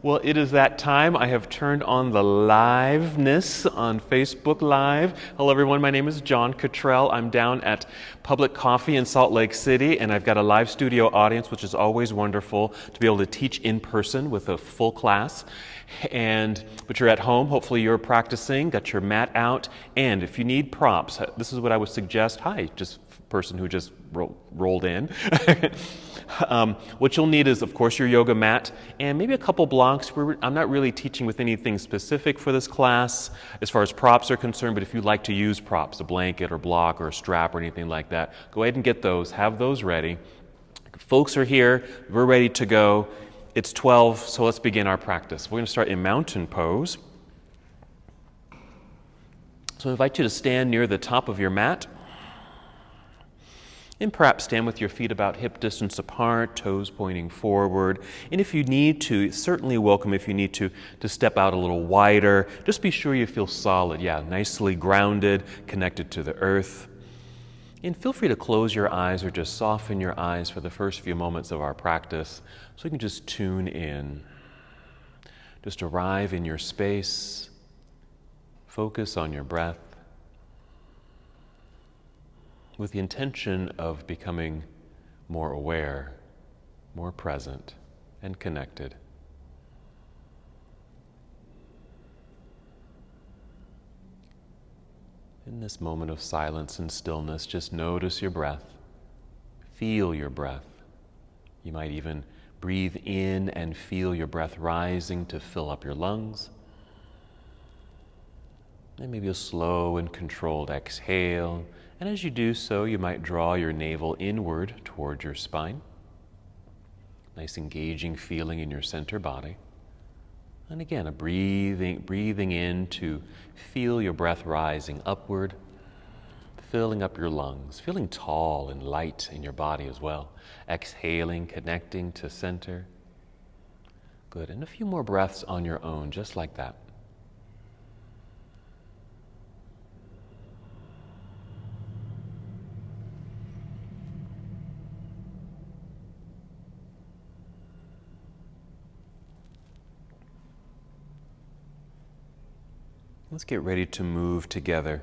Well, it is that time. I have turned on the liveness on Facebook Live. Hello, everyone. My name is John Cottrell. I'm down at Public Coffee in Salt Lake City, and I've got a live studio audience, which is always wonderful to be able to teach in person with a full class. But you're at home. Hopefully, you're practicing, got your mat out, and if you need props, this is what I would suggest. Hi, just person who just rolled in. What you'll need is, of course, your yoga mat and maybe a couple blocks. I'm not really teaching with anything specific for this class as far as props are concerned, but if you'd like to use props, a blanket or block or a strap or anything like that, go ahead and get those. Have those ready. Folks are here. We're ready to go. It's 12, so let's begin our practice. We're going to start in mountain pose. So I invite you to stand near the top of your mat. And perhaps stand with your feet about hip distance apart, toes pointing forward. And if you need to, certainly welcome if you need to step out a little wider. Just be sure you feel solid, nicely grounded, connected to the earth. And feel free to close your eyes or just soften your eyes for the first few moments of our practice so you can just tune in. Just arrive in your space. Focus on your breath, with the intention of becoming more aware, more present, and connected. In this moment of silence and stillness, just notice your breath. Feel your breath. You might even breathe in and feel your breath rising to fill up your lungs. And maybe a slow and controlled exhale. And as you do so, you might draw your navel inward toward your spine. Nice engaging feeling in your center body. And again, a breathing in to feel your breath rising upward, filling up your lungs, feeling tall and light in your body as well. Exhaling, connecting to center. Good. And a few more breaths on your own, just like that. Let's get ready to move together.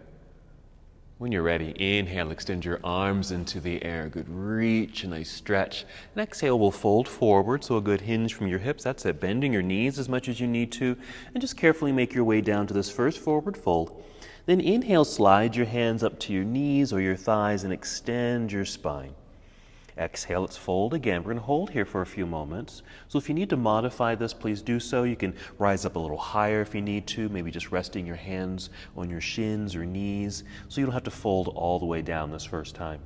When you're ready, inhale, extend your arms into the air. Good, reach, a nice stretch. And exhale, we'll fold forward, so a good hinge from your hips. That's it, bending your knees as much as you need to. And just carefully make your way down to this first forward fold. Then inhale, slide your hands up to your knees or your thighs and extend your spine. Exhale, let's fold again. We're going to hold here for a few moments. So if you need to modify this, please do so. You can rise up a little higher if you need to, maybe just resting your hands on your shins or knees, so you don't have to fold all the way down this first time.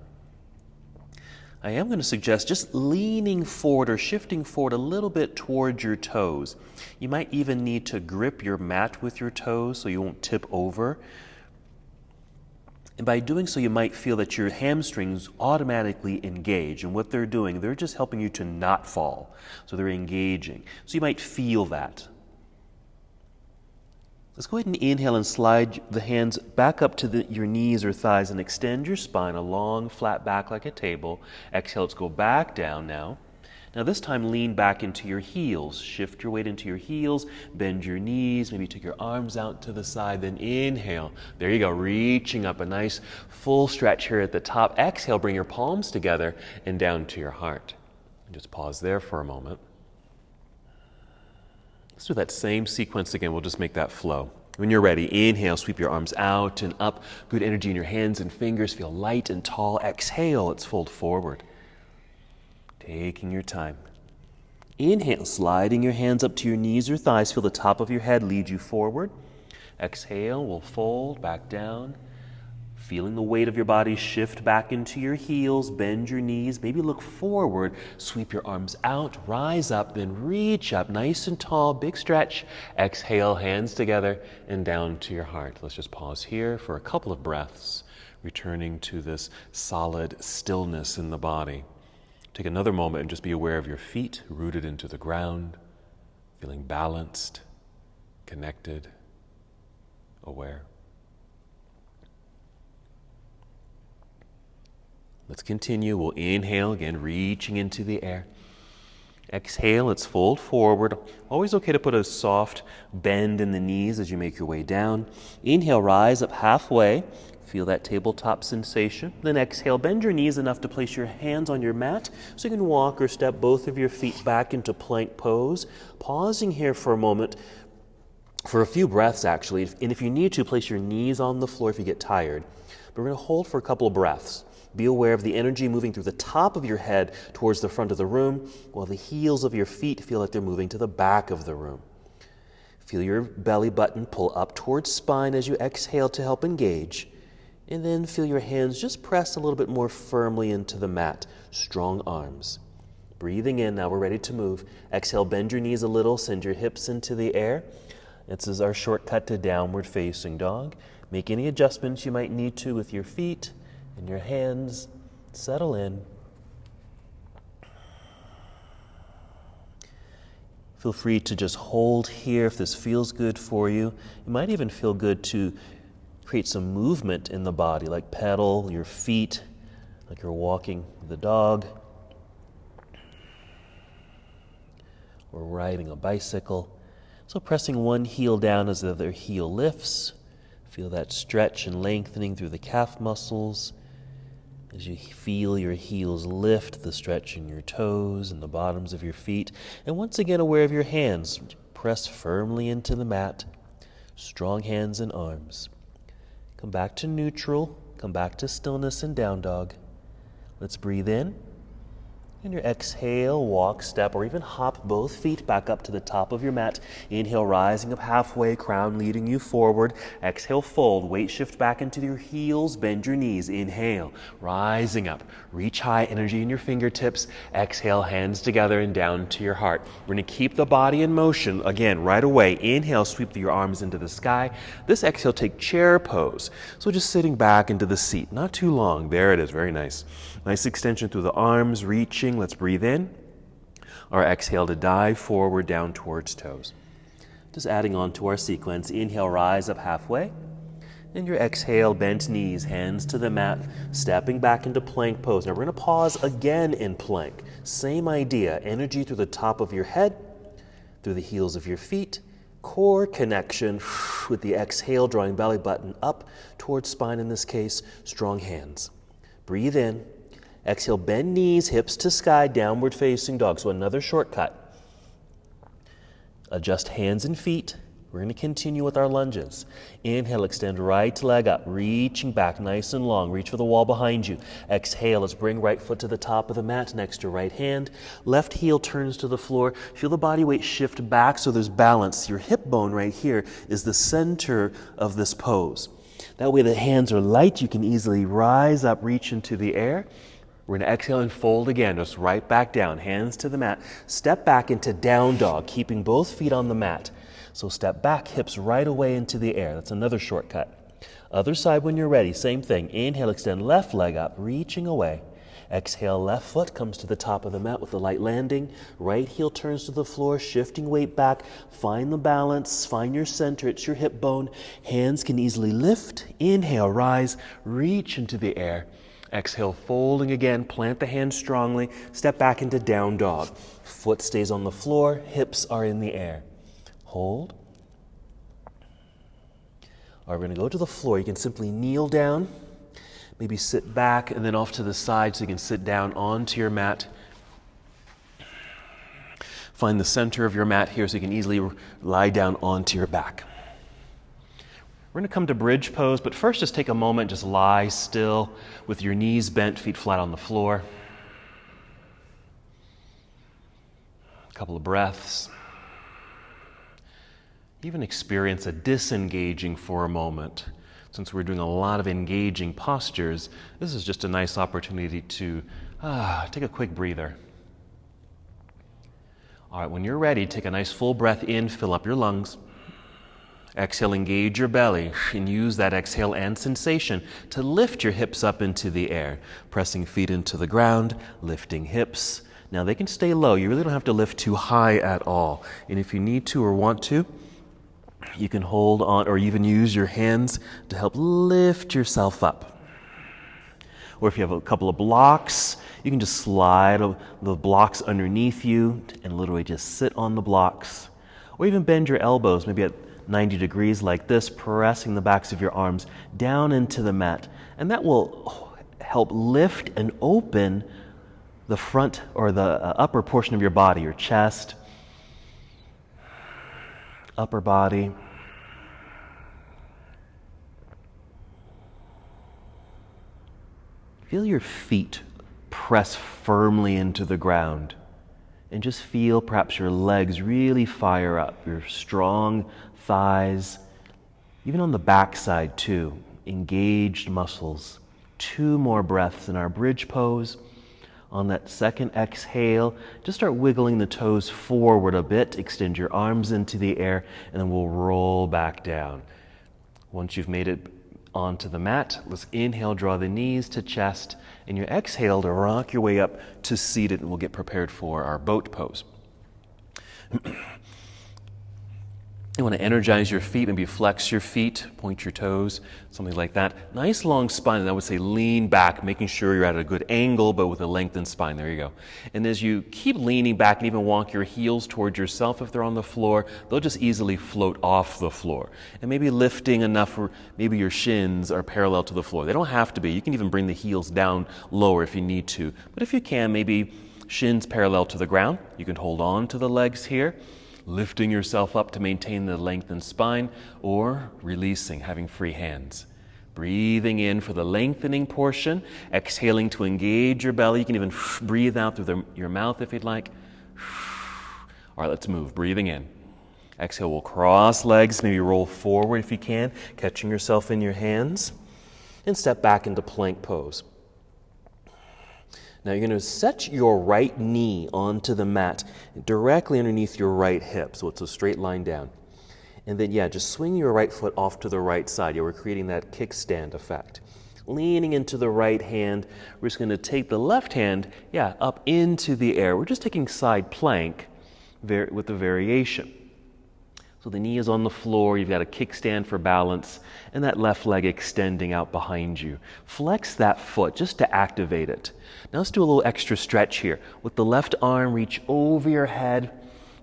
I am going to suggest just leaning forward or shifting forward a little bit towards your toes. You might even need to grip your mat with your toes so you won't tip over. And by doing so, you might feel that your hamstrings automatically engage. And what they're doing, they're just helping you to not fall. So they're engaging. So you might feel that. Let's go ahead and inhale and slide the hands back up to your knees or thighs and extend your spine, a long, flat back like a table. Exhale, let's go back down now. Now this time, lean back into your heels. Shift your weight into your heels, bend your knees, maybe take your arms out to the side, then inhale. There you go, reaching up, a nice full stretch here at the top. Exhale, bring your palms together and down to your heart. Just pause there for a moment. Let's do that same sequence again. We'll just make that flow. When you're ready, inhale, sweep your arms out and up. Good energy in your hands and fingers. Feel light and tall. Exhale, let's fold forward. Taking your time. Inhale, sliding your hands up to your knees or thighs. Feel the top of your head lead you forward. Exhale, we'll fold back down. Feeling the weight of your body shift back into your heels. Bend your knees. Maybe look forward. Sweep your arms out. Rise up, then reach up. Nice and tall. Big stretch. Exhale, hands together and down to your heart. Let's just pause here for a couple of breaths, returning to this solid stillness in the body. Take another moment and just be aware of your feet rooted into the ground, feeling balanced, connected, aware. Let's continue. We'll inhale again, reaching into the air. Exhale, let's fold forward. Always okay to put a soft bend in the knees as you make your way down. Inhale, rise up halfway. Feel that tabletop sensation. Then exhale, bend your knees enough to place your hands on your mat so you can walk or step both of your feet back into plank pose. Pausing here for a moment, for a few breaths actually, and if you need to, place your knees on the floor if you get tired. But we're going to hold for a couple of breaths. Be aware of the energy moving through the top of your head towards the front of the room, while the heels of your feet feel like they're moving to the back of the room. Feel your belly button pull up towards spine as you exhale to help engage. And then feel your hands just press a little bit more firmly into the mat. Strong arms. Breathing in, now we're ready to move. Exhale, bend your knees a little, send your hips into the air. This is our shortcut to downward facing dog. Make any adjustments you might need to with your feet and your hands. Settle in. Feel free to just hold here if this feels good for you. It might even feel good to create some movement in the body, like pedal your feet, like you're walking the dog, or riding a bicycle. So pressing one heel down as the other heel lifts. Feel that stretch and lengthening through the calf muscles. As you feel your heels lift, the stretch in your toes and the bottoms of your feet. And once again, aware of your hands. Press firmly into the mat. Strong hands and arms. Come back to neutral. Come back to stillness and down dog. Let's breathe in. And your exhale, walk, step, or even hop both feet back up to the top of your mat. Inhale, rising up halfway, crown leading you forward. Exhale, fold, weight shift back into your heels, bend your knees. Inhale, rising up, reach high, energy in your fingertips. Exhale, hands together and down to your heart. We're going to keep the body in motion. Again, right away, inhale, sweep your arms into the sky. This exhale, take chair pose. So just sitting back into the seat, not too long. There it is, very nice. Nice extension through the arms, reaching. Let's breathe in. Our exhale to dive forward down towards toes. Just adding on to our sequence. Inhale, rise up halfway. And your exhale, bent knees, hands to the mat, stepping back into plank pose. Now we're going to pause again in plank. Same idea. Energy through the top of your head, through the heels of your feet. Core connection with the exhale, drawing belly button up towards spine in this case. Strong hands. Breathe in. Exhale, bend knees, hips to sky, downward facing dog. So another shortcut. Adjust hands and feet. We're going to continue with our lunges. Inhale, extend right leg up, reaching back nice and long. Reach for the wall behind you. Exhale, let's bring right foot to the top of the mat next to right hand. Left heel turns to the floor. Feel the body weight shift back so there's balance. Your hip bone right here is the center of this pose. That way the hands are light. You can easily rise up, reach into the air. We're going to exhale and fold again, just right back down, hands to the mat. Step back into down dog, keeping both feet on the mat. So step back, hips right away into the air. That's another shortcut. Other side when you're ready, same thing. Inhale, extend left leg up, reaching away. Exhale, left foot comes to the top of the mat with a light landing. Right heel turns to the floor, shifting weight back. Find the balance, find your center. It's your hip bone. Hands can easily lift. Inhale, rise, reach into the air. Exhale, folding again, plant the hands strongly, step back into down dog. Foot stays on the floor, hips are in the air. Hold. All right, we're going to go to the floor. You can simply kneel down, maybe sit back and then off to the side so you can sit down onto your mat. Find the center of your mat here so you can easily lie down onto your back. We're going to come to bridge pose, but first just take a moment, just lie still with your knees bent, feet flat on the floor. A couple of breaths. Even experience a disengaging for a moment. Since we're doing a lot of engaging postures, this is just a nice opportunity to take a quick breather. All right, when you're ready, take a nice full breath in, fill up your lungs. Exhale, engage your belly, and use that exhale and sensation to lift your hips up into the air, pressing feet into the ground, lifting hips. Now they can stay low. You really don't have to lift too high at all. And if you need to or want to, you can hold on or even use your hands to help lift yourself up. Or if you have a couple of blocks, you can just slide the blocks underneath you and literally just sit on the blocks. Or even bend your elbows, maybe at 90 degrees like this, pressing the backs of your arms down into the mat. And that will help lift and open the front or the upper portion of your body, your chest, upper body. Feel your feet press firmly into the ground. And just feel perhaps your legs really fire up, your strong thighs, even on the backside too, engaged muscles. 2 more breaths in our bridge pose. On that second exhale, just start wiggling the toes forward a bit, extend your arms into the air, and then we'll roll back down. Once you've made it onto the mat, let's inhale, draw the knees to chest, and your exhale to rock your way up to seated, and we'll get prepared for our boat pose. You want to energize your feet, maybe flex your feet, point your toes, something like that. Nice long spine, and I would say lean back, making sure you're at a good angle, but with a lengthened spine. There you go. And as you keep leaning back and even walk your heels towards yourself if they're on the floor, they'll just easily float off the floor. And maybe lifting enough where maybe your shins are parallel to the floor. They don't have to be. You can even bring the heels down lower if you need to. But if you can, maybe shins parallel to the ground. You can hold on to the legs here, lifting yourself up to maintain the lengthened spine, or releasing, having free hands. Breathing in for the lengthening portion, exhaling to engage your belly. You can even breathe out through your mouth if you'd like. All right, let's move. Breathing in. Exhale, we'll cross legs, maybe roll forward if you can, catching yourself in your hands, and step back into plank pose. Now you're going to set your right knee onto the mat directly underneath your right hip, so it's a straight line down. And then, just swing your right foot off to the right side. We're creating that kickstand effect. Leaning into the right hand, we're just going to take the left hand, up into the air. We're just taking side plank with the variation. So the knee is on the floor, you've got a kickstand for balance, and that left leg extending out behind you. Flex that foot just to activate it. Now let's do a little extra stretch here. With the left arm, reach over your head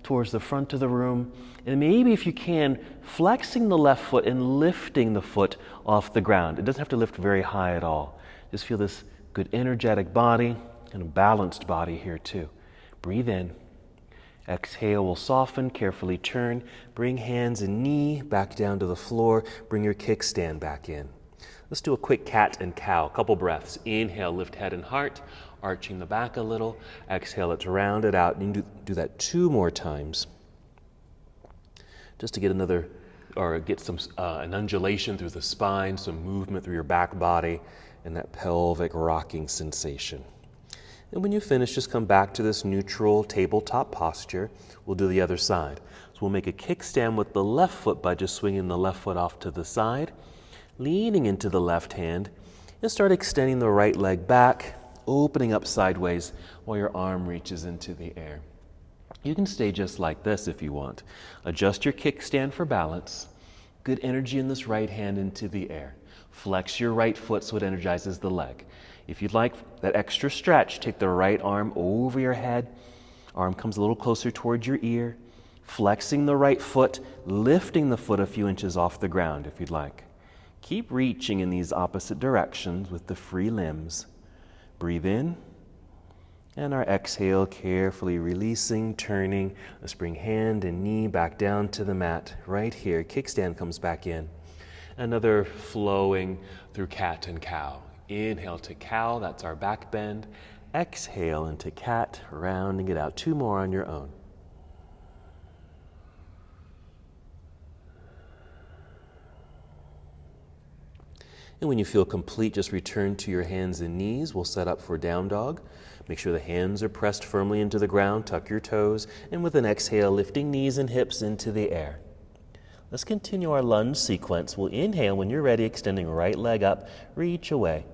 towards the front of the room, and maybe if you can, flexing the left foot and lifting the foot off the ground. It doesn't have to lift very high at all. Just feel this good energetic body and a balanced body here too. Breathe in. Exhale, we'll soften, carefully turn, bring hands and knee back down to the floor, bring your kickstand back in. Let's do a quick cat and cow, couple breaths. Inhale, lift head and heart, arching the back a little. Exhale, let's round it out. You can do that 2 more times. Just to get some an undulation through the spine, some movement through your back body, and that pelvic rocking sensation. And when you finish, just come back to this neutral tabletop posture. We'll do the other side. So we'll make a kickstand with the left foot by just swinging the left foot off to the side, leaning into the left hand, and start extending the right leg back, opening up sideways while your arm reaches into the air. You can stay just like this if you want. Adjust your kickstand for balance. Good energy in this right hand into the air. Flex your right foot so it energizes the leg. If you'd like that extra stretch, take the right arm over your head. Arm comes a little closer towards your ear. Flexing the right foot, lifting the foot a few inches off the ground if you'd like. Keep reaching in these opposite directions with the free limbs. Breathe in. And our exhale, carefully releasing, turning. Let's bring hand and knee back down to the mat right here. Kickstand comes back in. Another flowing through cat and cow. Inhale to cow, that's our back bend. Exhale into cat, rounding it out. 2 more on your own. And when you feel complete, just return to your hands and knees. We'll set up for down dog. Make sure the hands are pressed firmly into the ground, tuck your toes, and with an exhale, lifting knees and hips into the air. Let's continue our lunge sequence. We'll inhale when you're ready, extending right leg up, reach away.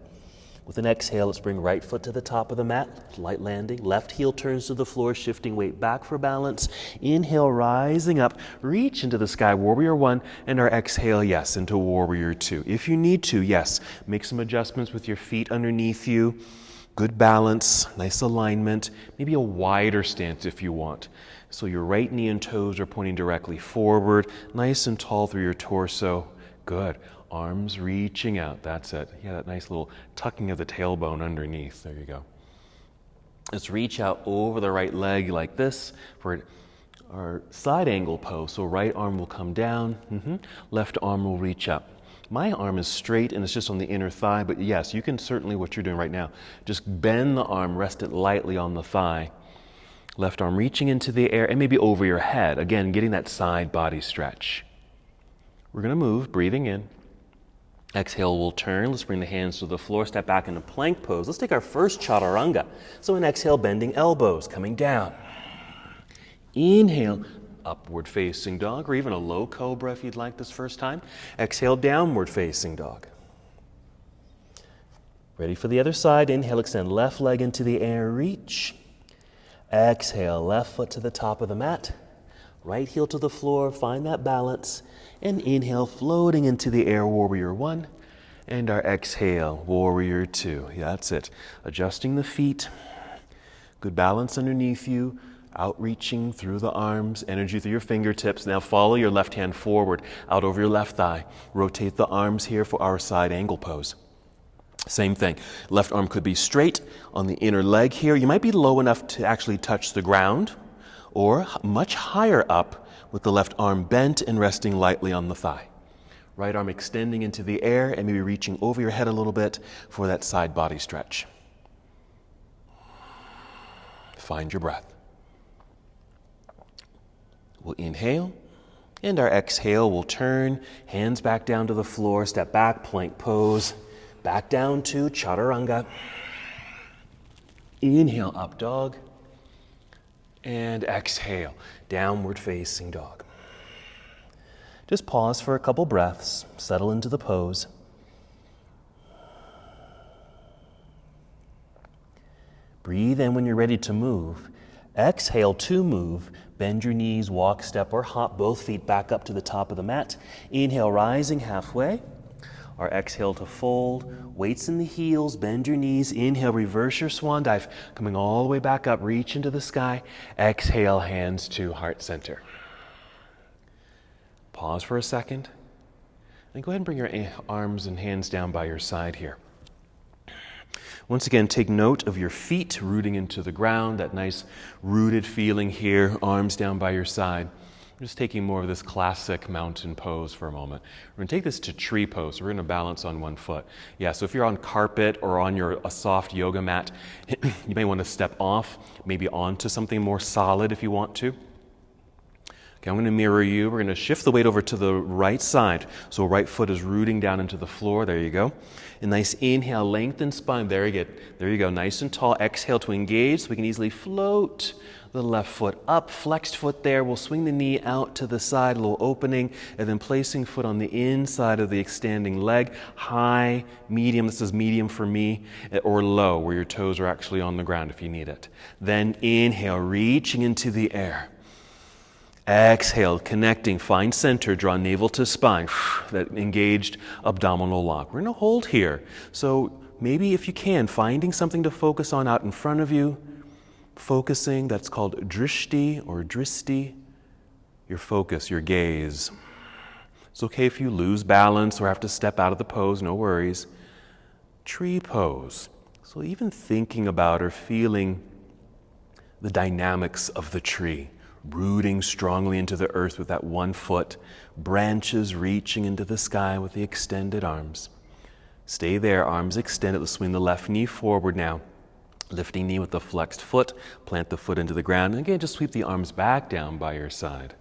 With an exhale, let's bring right foot to the top of the mat, light landing. Left heel turns to the floor, shifting weight back for balance. Inhale, rising up, reach into the sky, warrior one, and our exhale, yes, into warrior two. If you need to, yes, make some adjustments with your feet underneath you. Good balance, nice alignment, maybe a wider stance if you want. So your right knee and toes are pointing directly forward, nice and tall through your torso. Good. Arms reaching out. That's it. Yeah, that nice little tucking of the tailbone underneath. There you go. Let's reach out over the right leg like this for our side angle pose. So right arm will come down. Left arm will reach up. My arm is straight and it's just on the inner thigh, but yes, you can certainly, what you're doing right now, just bend the arm, rest it lightly on the thigh. Left arm reaching into the air and maybe over your head. Again, getting that side body stretch. We're going to move, breathing in. Exhale, we'll turn. Let's bring the hands to the floor, step back into plank pose. Let's take our first chaturanga. So an exhale, bending elbows, coming down. Inhale, upward facing dog, or even a low cobra if you'd like this first time. Exhale, downward facing dog. Ready for the other side. Inhale, extend left leg into the air, reach. Exhale, left foot to the top of the mat. Right heel to the floor, find that balance. And inhale, floating into the air, warrior one. And our exhale, warrior two. Yeah, that's it. Adjusting the feet. Good balance underneath you. Outreaching through the arms, energy through your fingertips. Now follow your left hand forward, out over your left thigh. Rotate the arms here for our side angle pose. Same thing. Left arm could be straight on the inner leg here. You might be low enough to actually touch the ground, or much higher up with the left arm bent and resting lightly on the thigh. Right arm extending into the air and maybe reaching over your head a little bit for that side body stretch. Find your breath. We'll inhale, and our exhale will turn, hands back down to the floor, step back, plank pose, back down to chaturanga. Inhale, up dog. And exhale, downward facing dog. Just pause for a couple breaths, settle into the pose. Breathe in when you're ready to move. Exhale to move. Bend your knees, walk, step, or hop both feet back up to the top of the mat. Inhale, rising halfway. Our exhale to fold, weights in the heels, bend your knees. Inhale, reverse your swan dive, coming all the way back up, reach into the sky. Exhale, hands to heart center. Pause for a second, and go ahead and bring your arms and hands down by your side here. Once again, take note of your feet rooting into the ground, that nice rooted feeling here, arms down by your side. We're just taking more of this classic mountain pose for a moment. We're going to take this to tree pose. We're going to balance on one foot. Yeah, so if you're on carpet or on a soft yoga mat, you may want to step off, maybe onto something more solid if you want to. Okay, I'm going to mirror you. We're going to shift the weight over to the right side. So right foot is rooting down into the floor. There you go. A nice inhale, lengthen spine. There you go. Nice and tall. Exhale to engage so we can easily float the left foot up. Flexed foot there. We'll swing the knee out to the side, a little opening, and then placing foot on the inside of the extending leg. High, medium. This is medium for me, or low, where your toes are actually on the ground if you need it. Then inhale, reaching into the air. Exhale, connecting, find center, draw navel to spine, that engaged abdominal lock. We're going to hold here. So maybe if you can, finding something to focus on out in front of you, focusing, that's called drishti or dristi, your focus, your gaze. It's okay if you lose balance or have to step out of the pose, no worries. Tree pose. So even thinking about or feeling the dynamics of the tree. Rooting strongly into the earth with that one foot, branches reaching into the sky with the extended arms. Stay there, arms extended. Let's swing the left knee forward now. Lifting knee with the flexed foot, plant the foot into the ground, and again, just sweep the arms back down by your side.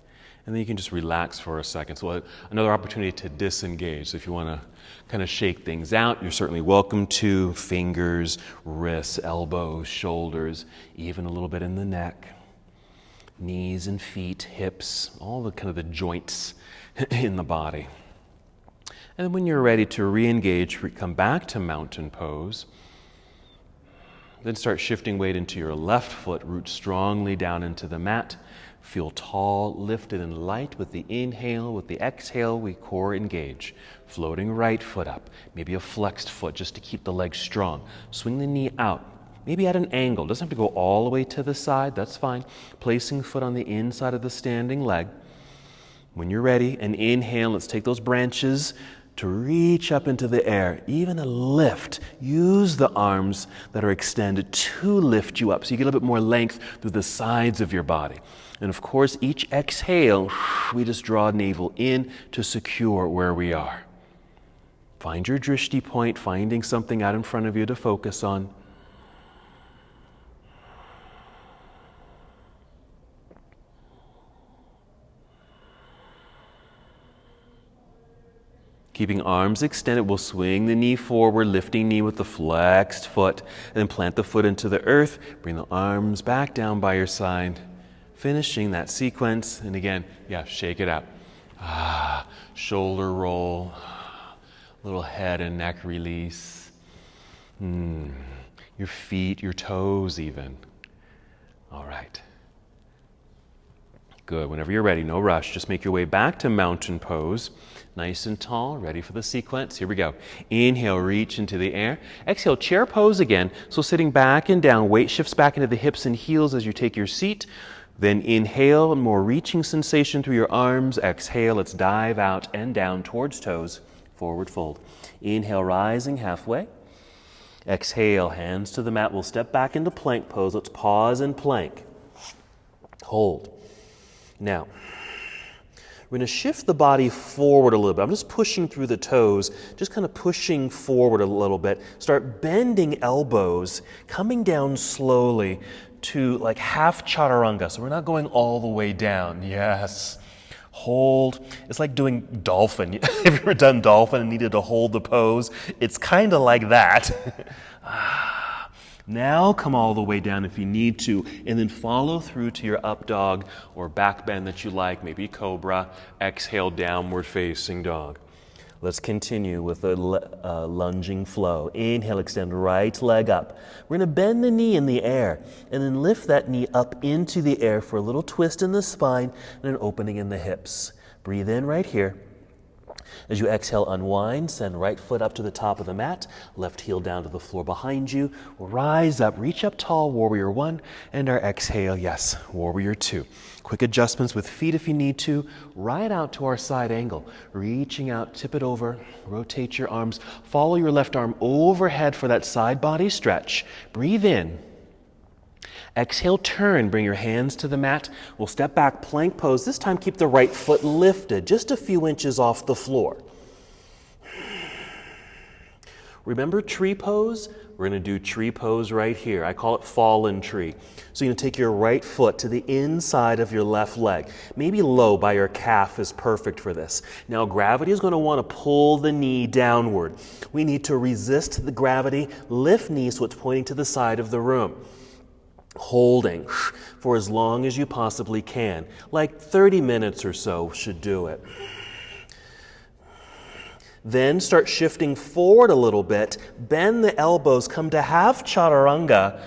And then you can just relax for a second. So another opportunity to disengage. So if you want to kind of shake things out, you're certainly welcome to. Fingers, wrists, elbows, shoulders, even a little bit in the neck. Knees and feet, hips, all the kind of the joints in the body. And then when you're ready to re-engage, come back to mountain pose. Then start shifting weight into your left foot. Root strongly down into the mat. Feel tall, lifted, and light with the inhale. With the exhale, we core engage. Floating right foot up. Maybe a flexed foot just to keep the legs strong. Swing the knee out. Maybe at an angle. Doesn't have to go all the way to the side. That's fine. Placing foot on the inside of the standing leg. When you're ready, an inhale. Let's take those branches to reach up into the air. Even a lift. Use the arms that are extended to lift you up so you get a little bit more length through the sides of your body. And of course, each exhale, we just draw navel in to secure where we are. Find your drishti point, finding something out in front of you to focus on. Keeping arms extended, we'll swing the knee forward, lifting knee with the flexed foot, and then plant the foot into the earth. Bring the arms back down by your side. Finishing that sequence, and again, shake it out. Shoulder roll, little head and neck release. Your feet, your toes even. All right. Good. Whenever you're ready, no rush. Just make your way back to mountain pose. Nice and tall, ready for the sequence. Here we go. Inhale, reach into the air. Exhale, chair pose again. So sitting back and down, weight shifts back into the hips and heels as you take your seat. Then inhale, more reaching sensation through your arms. Exhale, let's dive out and down towards toes. Forward fold. Inhale, rising halfway. Exhale, hands to the mat. We'll step back into plank pose. Let's pause and plank. Hold. Now, we're going to shift the body forward a little bit. I'm just pushing through the toes, just kind of pushing forward a little bit. Start bending elbows, coming down slowly to like half chaturanga. So we're not going all the way down. Yes. Hold. It's like doing dolphin. Have you ever done dolphin and needed to hold the pose? It's kind of like that. Now come all the way down if you need to, and then follow through to your up dog or back bend that you like, maybe cobra. Exhale, downward facing dog. Let's continue with a lunging flow. Inhale, extend right leg up. We're going to bend the knee in the air and then lift that knee up into the air for a little twist in the spine and an opening in the hips. Breathe in right here. As you exhale, unwind, send right foot up to the top of the mat, left heel down to the floor behind you. Rise up, reach up tall, warrior one, and our exhale, yes, warrior two. Quick adjustments with feet if you need to, right out to our side angle. Reaching out, tip it over, rotate your arms, follow your left arm overhead for that side body stretch. Breathe in. Exhale, turn, bring your hands to the mat. We'll step back, plank pose. This time keep the right foot lifted, just a few inches off the floor. Remember tree pose? We're going to do tree pose right here. I call it fallen tree. So you're going to take your right foot to the inside of your left leg. Maybe low by your calf is perfect for this. Now gravity is going to want to pull the knee downward. We need to resist the gravity, lift knee so it's pointing to the side of the room. Holding for as long as you possibly can. Like 30 minutes or so should do it. Then start shifting forward a little bit. Bend the elbows, come to half chaturanga.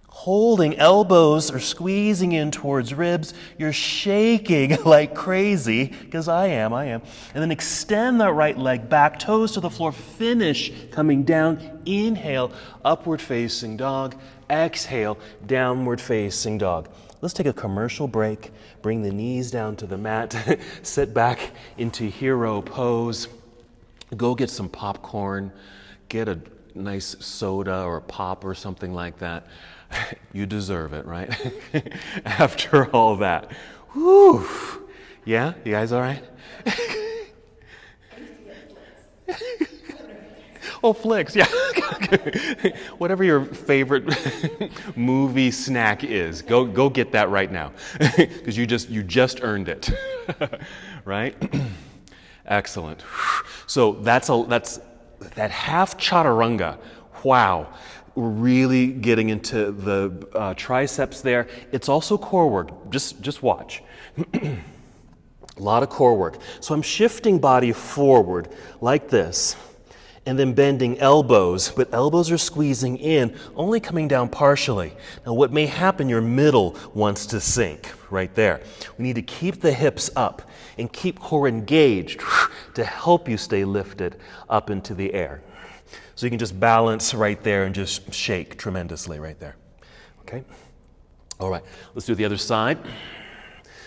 Holding, elbows are squeezing in towards ribs. You're shaking like crazy, because I am. And then extend that right leg back, toes to the floor. Finish coming down. Inhale, upward facing dog. Exhale, downward facing dog. Let's take a commercial break. Bring the knees down to the mat. Sit back into hero pose. Go get some popcorn. Get a nice soda or a pop or something like that. You deserve it, right? After all that. Whew. Yeah? You guys all right? Oh, flicks, yeah. Whatever your favorite movie snack is, go get that right now. Because you just earned it. Right? Excellent. So that's that half chaturanga. Wow. We're really getting into the triceps there. It's also core work. Just watch. A lot of core work. So I'm shifting body forward like this. And then bending elbows, but elbows are squeezing in, only coming down partially. Now what may happen, your middle wants to sink right there. We need to keep the hips up and keep core engaged to help you stay lifted up into the air. So you can just balance right there and just shake tremendously right there. Okay? All right, let's do the other side.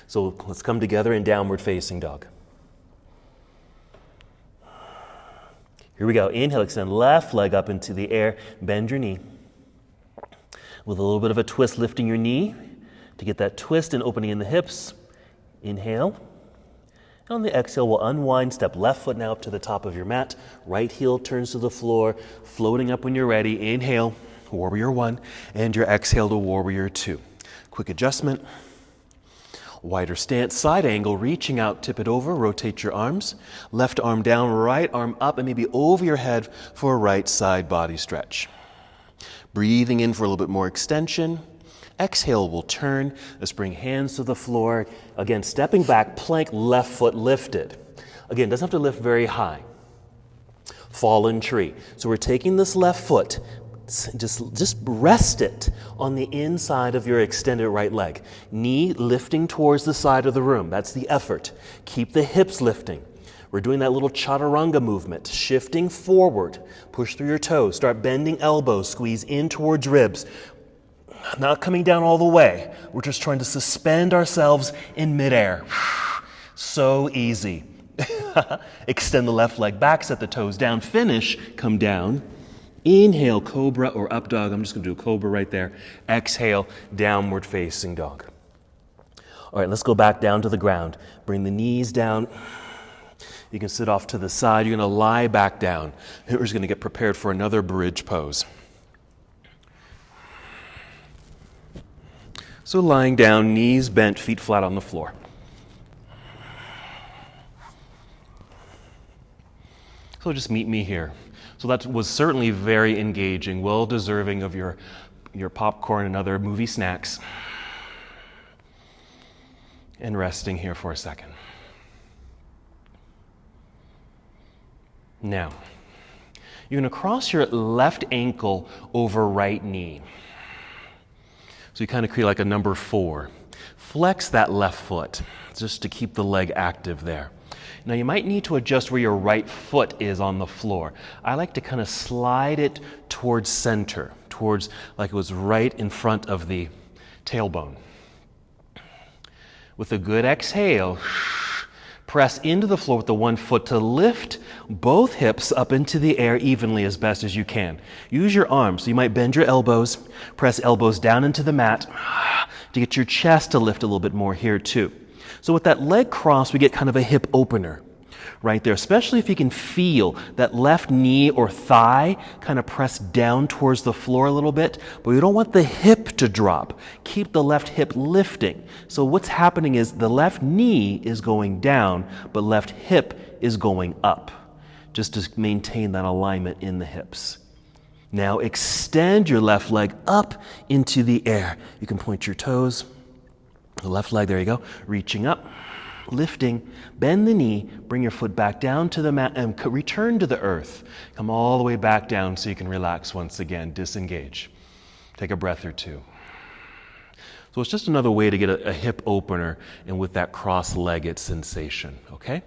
So let's come together in downward facing dog. Here we go. Inhale, extend left leg up into the air. Bend your knee. With a little bit of a twist, lifting your knee to get that twist and opening in the hips. Inhale. And on the exhale, we'll unwind. Step left foot now up to the top of your mat. Right heel turns to the floor, floating up when you're ready. Inhale, warrior one, and your exhale to warrior two. Quick adjustment. Wider stance, side angle, reaching out, tip it over, rotate your arms. Left arm down, right arm up, and maybe over your head for a right side body stretch. Breathing in for a little bit more extension. Exhale, we'll turn. Let's bring hands to the floor. Again, stepping back, plank, left foot lifted. Again, doesn't have to lift very high. Fallen tree. So we're taking this left foot, just rest it on the inside of your extended right leg. Knee lifting towards the side of the room. That's the effort. Keep the hips lifting. We're doing that little chaturanga movement, shifting forward. Push through your toes. Start bending elbows. Squeeze in towards ribs. Not coming down all the way. We're just trying to suspend ourselves in midair. So easy. Extend the left leg back, set the toes down. Finish, come down. Inhale, cobra or up dog. I'm just going to do a cobra right there. Exhale, downward facing dog. All right, let's go back down to the ground. Bring the knees down. You can sit off to the side. You're going to lie back down. We're just going to get prepared for another bridge pose. So lying down, knees bent, feet flat on the floor. So just meet me here. So that was certainly very engaging, well deserving of your popcorn and other movie snacks. And resting here for a second. Now, you're going to cross your left ankle over right knee. So you kind of create like a number 4. Flex that left foot just to keep the leg active there. Now you might need to adjust where your right foot is on the floor. I like to kind of slide it towards center, towards like it was right in front of the tailbone. With a good exhale, press into the floor with the one foot to lift both hips up into the air evenly as best as you can. Use your arms. So you might bend your elbows, press elbows down into the mat to get your chest to lift a little bit more here too. So with that leg cross, we get kind of a hip opener right there, especially if you can feel that left knee or thigh kind of press down towards the floor a little bit, but we don't want the hip to drop. Keep the left hip lifting. So what's happening is the left knee is going down, but left hip is going up, just to maintain that alignment in the hips. Now extend your left leg up into the air. You can point your toes. The left leg, there you go. Reaching up, lifting, bend the knee, bring your foot back down to the mat and return to the earth. Come all the way back down so you can relax once again, disengage. Take a breath or two. So it's just another way to get a hip opener and with that cross-legged sensation, okay?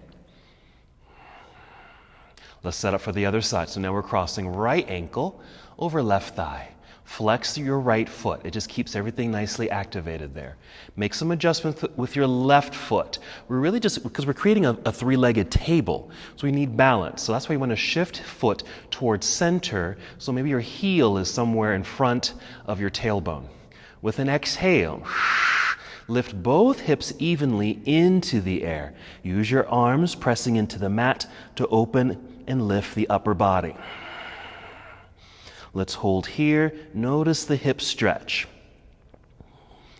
Let's set up for the other side. So now we're crossing right ankle over left thigh. Flex your right foot. It just keeps everything nicely activated there. Make some adjustments with your left foot. We're really just, because we're creating a three-legged table, so we need balance. So that's why you want to shift foot towards center, so maybe your heel is somewhere in front of your tailbone. With an exhale, lift both hips evenly into the air. Use your arms pressing into the mat to open and lift the upper body. Let's hold here. Notice the hip stretch.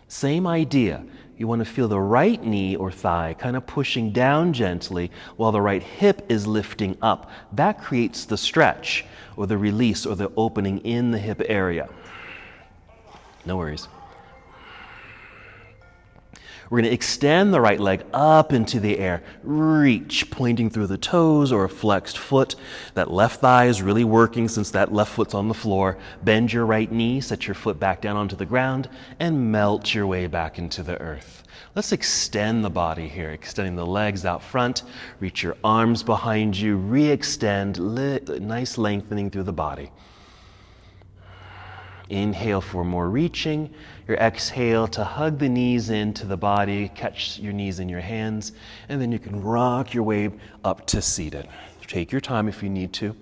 Same idea. You want to feel the right knee or thigh kind of pushing down gently while the right hip is lifting up. That creates the stretch or the release or the opening in the hip area. No worries. We're going to extend the right leg up into the air. Reach, pointing through the toes or a flexed foot. That left thigh is really working since that left foot's on the floor. Bend your right knee, set your foot back down onto the ground, and melt your way back into the earth. Let's extend the body here, extending the legs out front. Reach your arms behind you, re-extend, nice lengthening through the body. Inhale for more reaching. Your exhale to hug the knees into the body, catch your knees in your hands, and then you can rock your way up to seated. Take your time if you need to.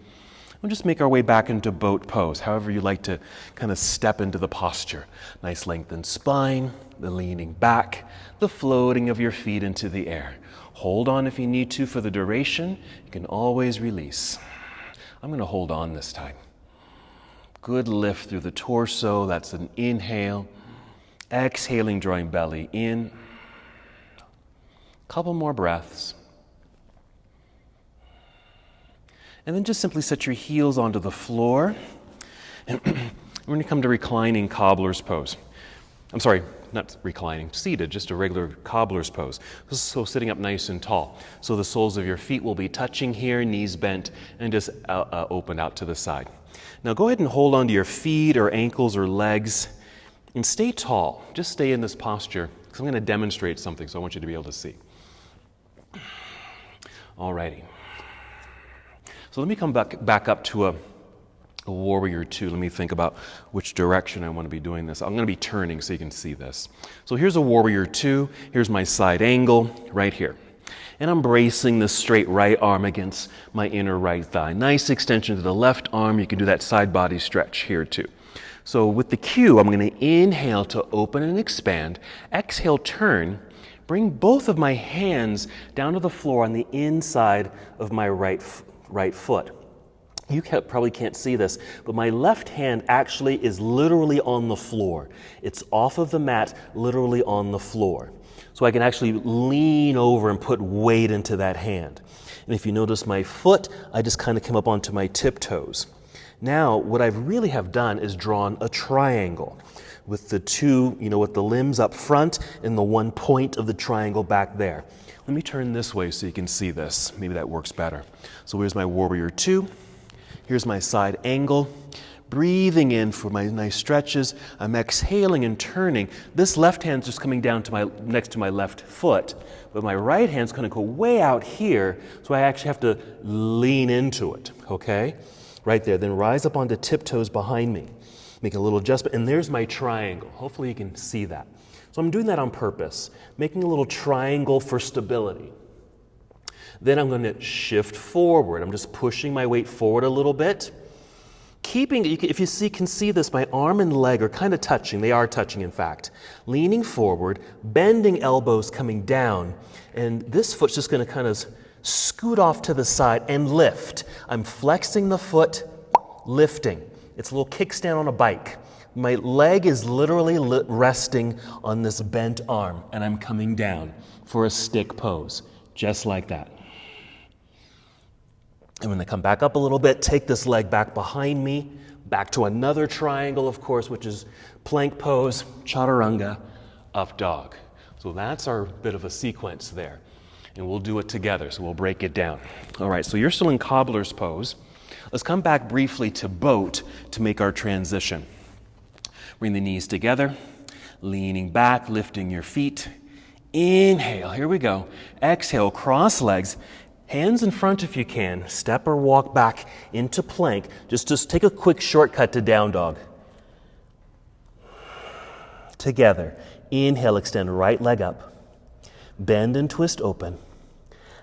We'll just make our way back into boat pose, however you like to kind of step into the posture. Nice lengthened spine, the leaning back, the floating of your feet into the air. Hold on if you need to for the duration. You can always release. I'm going to hold on this time. Good lift through the torso. That's an inhale. Exhaling, drawing belly in. Couple more breaths. And then just simply set your heels onto the floor. And we're going to come to reclining cobbler's pose. I'm sorry, not reclining, seated, just a regular cobbler's pose. So sitting up nice and tall. So the soles of your feet will be touching here, knees bent, and just open out to the side. Now go ahead and hold onto your feet or ankles or legs and stay tall. Just stay in this posture because I'm going to demonstrate something, so I want you to be able to see. Alrighty. So let me come back up to a warrior two. Let me think about which direction I want to be doing this. I'm going to be turning so you can see this. So here's a warrior two. Here's my side angle right here. And I'm bracing the straight right arm against my inner right thigh. Nice extension to the left arm. You can do that side body stretch here too. So with the cue, I'm going to inhale to open and expand. Exhale, turn. Bring both of my hands down to the floor on the inside of my right foot. You probably can't see this, but my left hand actually is literally on the floor. It's off of the mat, literally on the floor. So I can actually lean over and put weight into that hand. And if you notice my foot, I just kind of come up onto my tiptoes. Now, what I really have done is drawn a triangle with the two, with the limbs up front and the one point of the triangle back there. Let me turn this way so you can see this. Maybe that works better. So here's my warrior two. Here's my side angle. Breathing in for my nice stretches. I'm exhaling and turning. This left hand's just coming down to next to my left foot, but my right hand's going to go way out here, so I actually have to lean into it, okay? Right there. Then rise up onto tiptoes behind me. Make a little adjustment, and there's my triangle. Hopefully you can see that. So I'm doing that on purpose, making a little triangle for stability. Then I'm going to shift forward. I'm just pushing my weight forward a little bit. If you can see this, my arm and leg are kind of touching. They are touching, in fact. Leaning forward, bending elbows coming down, and this foot's just going to kind of scoot off to the side and lift. I'm flexing the foot, lifting. It's a little kickstand on a bike. My leg is literally resting on this bent arm, and I'm coming down for a stick pose, just like that. And when I come back up a little bit, take this leg back behind me, back to another triangle, of course, which is plank pose, chaturanga, up dog. So that's our bit of a sequence there. And we'll do it together, so we'll break it down. All right, so you're still in cobbler's pose. Let's come back briefly to boat to make our transition. Bring the knees together, leaning back, lifting your feet. Inhale, here we go. Exhale, cross legs. Hands in front if you can. Step or walk back into plank. Just take a quick shortcut to down dog. Together. Inhale, extend right leg up. Bend and twist open.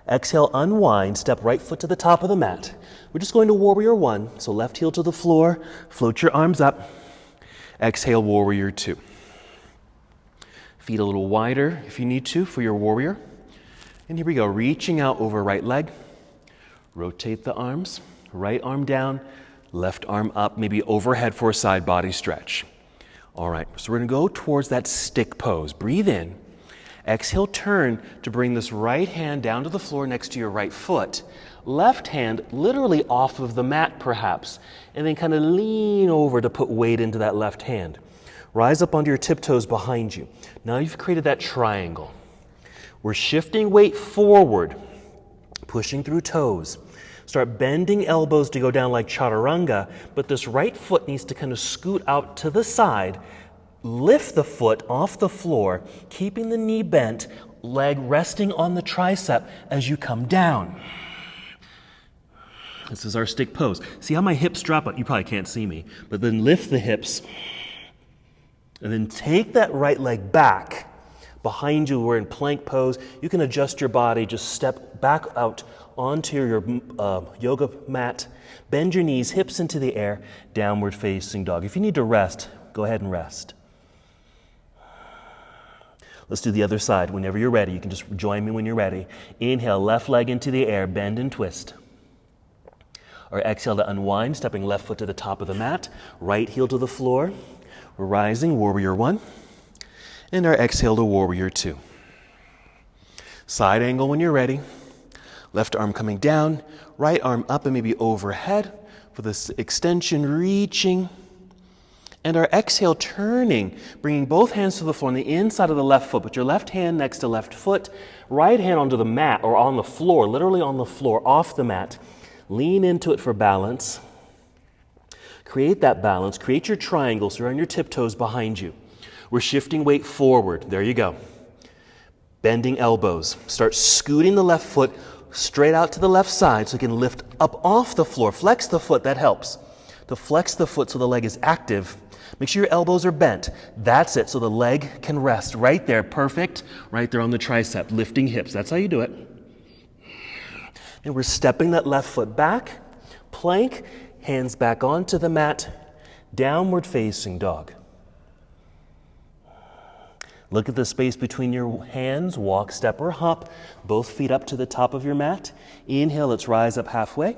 Exhale, unwind. Step right foot to the top of the mat. We're just going to warrior one. So left heel to the floor. Float your arms up. Exhale, warrior two. Feet a little wider if you need to for your warrior. And here we go, reaching out over right leg. Rotate the arms, right arm down, left arm up, maybe overhead for a side body stretch. All right, so we're gonna go towards that stick pose. Breathe in. Exhale, turn to bring this right hand down to the floor next to your right foot. Left hand literally off of the mat perhaps, and then kind of lean over to put weight into that left hand. Rise up onto your tiptoes behind you. Now you've created that triangle. We're shifting weight forward, pushing through toes. Start bending elbows to go down like chaturanga, but this right foot needs to kind of scoot out to the side. Lift the foot off the floor, keeping the knee bent, leg resting on the tricep as you come down. This is our stick pose. See how my hips drop up? You probably can't see me, but then lift the hips, and then take that right leg back. Behind you, we're in plank pose. You can adjust your body, just step back out onto your yoga mat, bend your knees, hips into the air, downward facing dog. If you need to rest, go ahead and rest. Let's do the other side. Whenever you're ready, you can just join me when you're ready. Inhale, left leg into the air, bend and twist. Or exhale to unwind, stepping left foot to the top of the mat, right heel to the floor. We're rising, warrior one. And our exhale to warrior two. Side angle when you're ready. Left arm coming down, right arm up and maybe overhead for this extension, reaching. And our exhale, turning, bringing both hands to the floor on the inside of the left foot. Put your left hand next to left foot, right hand onto the mat or on the floor, literally on the floor, off the mat. Lean into it for balance. Create that balance. Create your triangle so you're on your tiptoes behind you. We're shifting weight forward. There you go. Bending elbows. Start scooting the left foot straight out to the left side so you can lift up off the floor. Flex the foot, that helps. To flex the foot so the leg is active. Make sure your elbows are bent. That's it, so the leg can rest right there. Perfect. Right there on the tricep, lifting hips. That's how you do it. And we're stepping that left foot back. Plank, hands back onto the mat. Downward facing dog. Look at the space between your hands. Walk, step, or hop. Both feet up to the top of your mat. Inhale, let's rise up halfway.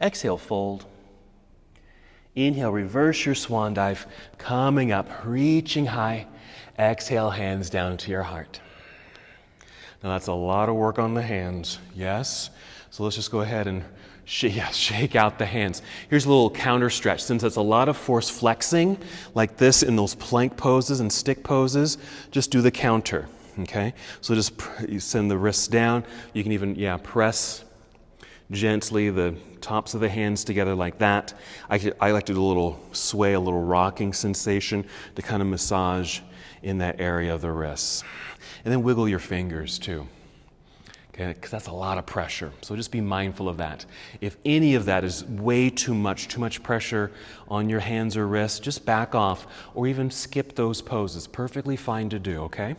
Exhale, fold. Inhale, reverse your swan dive. Coming up, reaching high. Exhale, hands down to your heart. Now that's a lot of work on the hands, yes? So let's just go ahead and shake out the hands. Here's a little counter stretch. Since it's a lot of force flexing, like this in those plank poses and stick poses, just do the counter, okay? So just you send the wrists down. You can even, press gently the tops of the hands together like that. I like to do a little sway, a little rocking sensation to kind of massage in that area of the wrists. And then wiggle your fingers too. Okay, because that's a lot of pressure. So just be mindful of that. If any of that is way too much pressure on your hands or wrists, just back off or even skip those poses. Perfectly fine to do, okay?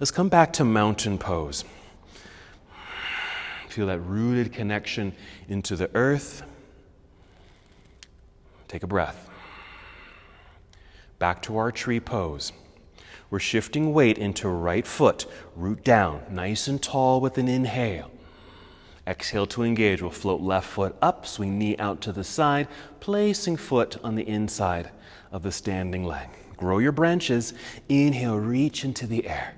Let's come back to mountain pose. Feel that rooted connection into the earth. Take a breath. Back to our tree pose. We're shifting weight into right foot, root down, nice and tall with an inhale. Exhale to engage. We'll float left foot up, swing knee out to the side, placing foot on the inside of the standing leg. Grow your branches. Inhale, reach into the air.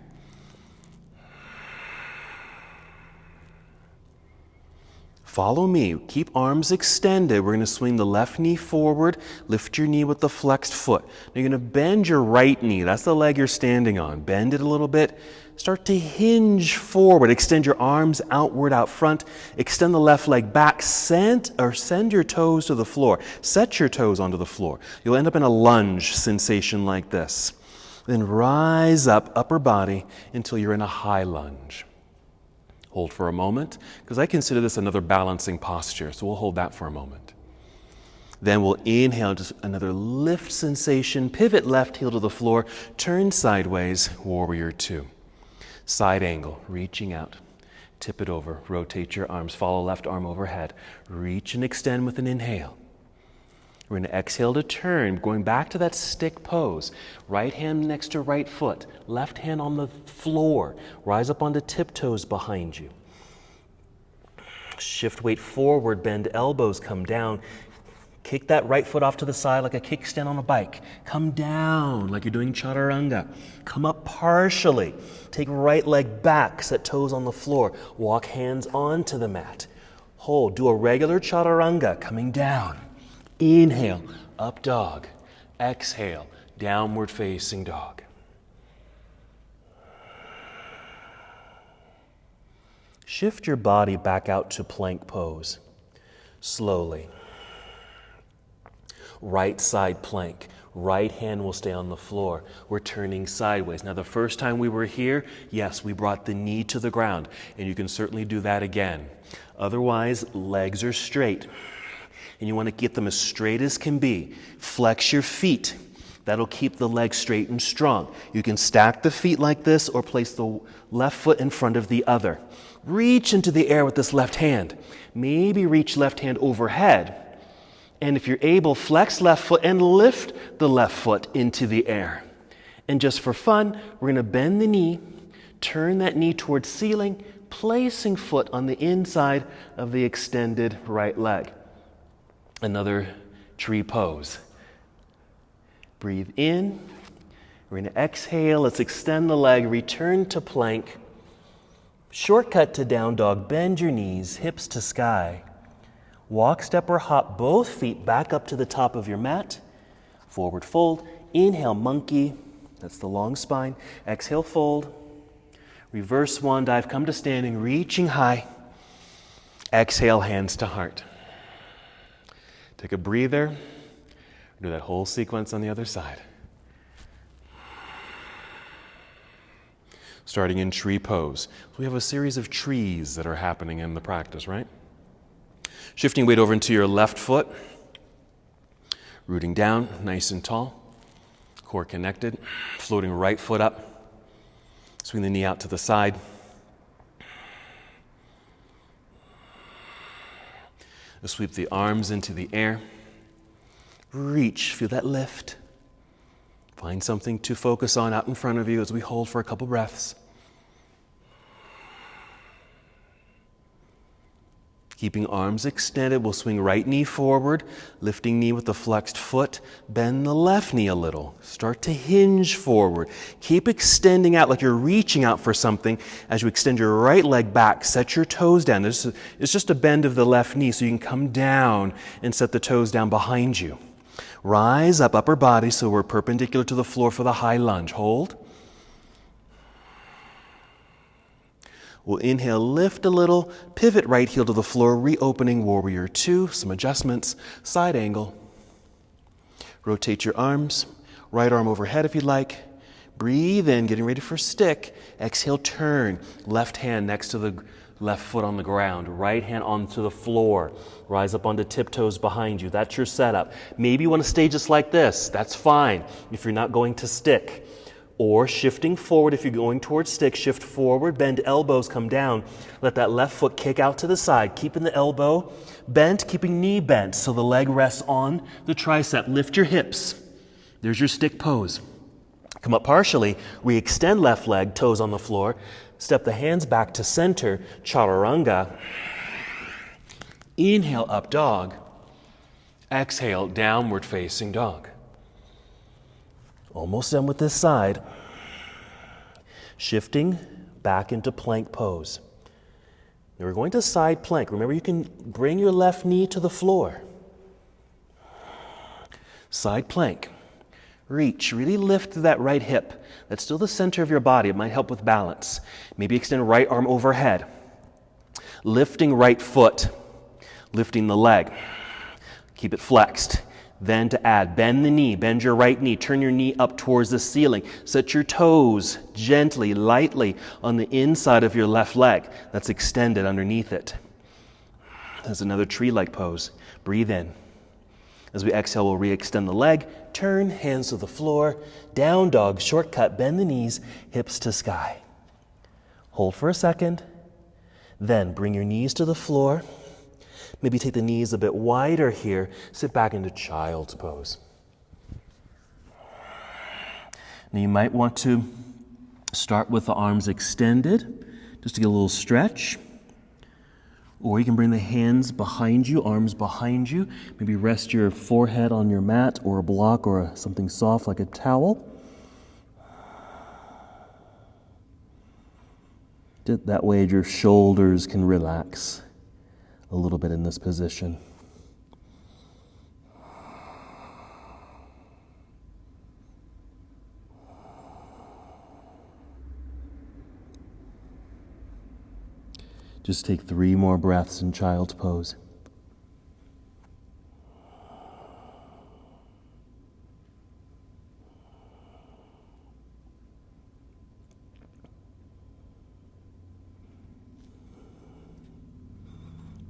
Follow me. Keep arms extended. We're going to swing the left knee forward. Lift your knee with the flexed foot. Now you're going to bend your right knee. That's the leg you're standing on. Bend it a little bit. Start to hinge forward. Extend your arms outward, out front. Extend the left leg back. Send your toes to the floor. Set your toes onto the floor. You'll end up in a lunge sensation like this. Then rise up, upper body, until you're in a high lunge. Hold for a moment, because I consider this another balancing posture, so we'll hold that for a moment. Then we'll inhale, just another lift sensation, pivot left heel to the floor, turn sideways, warrior two. Side angle, reaching out, tip it over, rotate your arms, follow left arm overhead, reach and extend with an inhale. We're going to exhale to turn, going back to that stick pose. Right hand next to right foot, left hand on the floor. Rise up onto tiptoes behind you. Shift weight forward, bend elbows, come down. Kick that right foot off to the side like a kickstand on a bike. Come down like you're doing chaturanga. Come up partially. Take right leg back, set toes on the floor. Walk hands onto the mat. Hold, do a regular chaturanga, coming down. Inhale, up dog. Exhale, downward facing dog. Shift your body back out to plank pose, slowly. Right side plank. Right hand will stay on the floor. We're turning sideways. Now, the first time we were here, yes, we brought the knee to the ground, and you can certainly do that again. Otherwise, legs are straight, and you want to get them as straight as can be. Flex your feet. That'll keep the legs straight and strong. You can stack the feet like this or place the left foot in front of the other. Reach into the air with this left hand. Maybe reach left hand overhead. And if you're able, flex left foot and lift the left foot into the air. And just for fun, we're going to bend the knee, turn that knee towards ceiling, placing foot on the inside of the extended right leg. Another tree pose. Breathe in. We're going to exhale. Let's extend the leg, return to plank. Shortcut to down dog. Bend your knees, hips to sky. Walk, step, or hop both feet back up to the top of your mat. Forward fold. Inhale, monkey. That's the long spine. Exhale, fold. Reverse swan dive. Come to standing, reaching high. Exhale, hands to heart. Take a breather. Do that whole sequence on the other side. Starting in tree pose. We have a series of trees that are happening in the practice, right? Shifting weight over into your left foot. Rooting down, nice and tall. Core connected. Floating right foot up. Swing the knee out to the side. Sweep the arms into the air. Reach, feel that lift. Find something to focus on out in front of you as we hold for a couple breaths. Keeping arms extended, we'll swing right knee forward, lifting knee with the flexed foot. Bend the left knee a little. Start to hinge forward. Keep extending out like you're reaching out for something as you extend your right leg back. Set your toes down. It's just a bend of the left knee so you can come down and set the toes down behind you. Rise up, upper body, so we're perpendicular to the floor for the high lunge. Hold. We'll inhale, lift a little, pivot right heel to the floor, reopening warrior two, some adjustments, side angle. Rotate your arms, right arm overhead if you'd like. Breathe in, getting ready for stick. Exhale, turn, left hand next to the left foot on the ground, right hand onto the floor. Rise up onto tiptoes behind you. That's your setup. Maybe you want to stay just like this. That's fine if you're not going to stick. Or shifting forward, if you're going towards stick, shift forward, bend elbows, come down. Let that left foot kick out to the side, keeping the elbow bent, keeping knee bent so the leg rests on the tricep. Lift your hips. There's your stick pose. Come up partially, re-extend left leg, toes on the floor. Step the hands back to center, chaturanga. Inhale, up dog. Exhale, downward facing dog. Almost done with this side. Shifting back into plank pose. Now we're going to side plank. Remember, you can bring your left knee to the floor. Side plank. Reach, really lift that right hip. That's still the center of your body. It might help with balance. Maybe extend right arm overhead. Lifting right foot. Lifting the leg. Keep it flexed. Then to add, bend the knee, bend your right knee, turn your knee up towards the ceiling. Set your toes gently, lightly on the inside of your left leg. That's extended underneath it. There's another tree-like pose. Breathe in. As we exhale, we'll re-extend the leg, turn, hands to the floor, down dog, shortcut, bend the knees, hips to sky. Hold for a second. Then bring your knees to the floor. Maybe take the knees a bit wider here. Sit back into child's pose. Now you might want to start with the arms extended, just to get a little stretch. Or you can bring the hands behind you, arms behind you. Maybe rest your forehead on your mat or a block or something soft like a towel. That way your shoulders can relax a little bit in this position. Just take 3 more breaths in child's pose.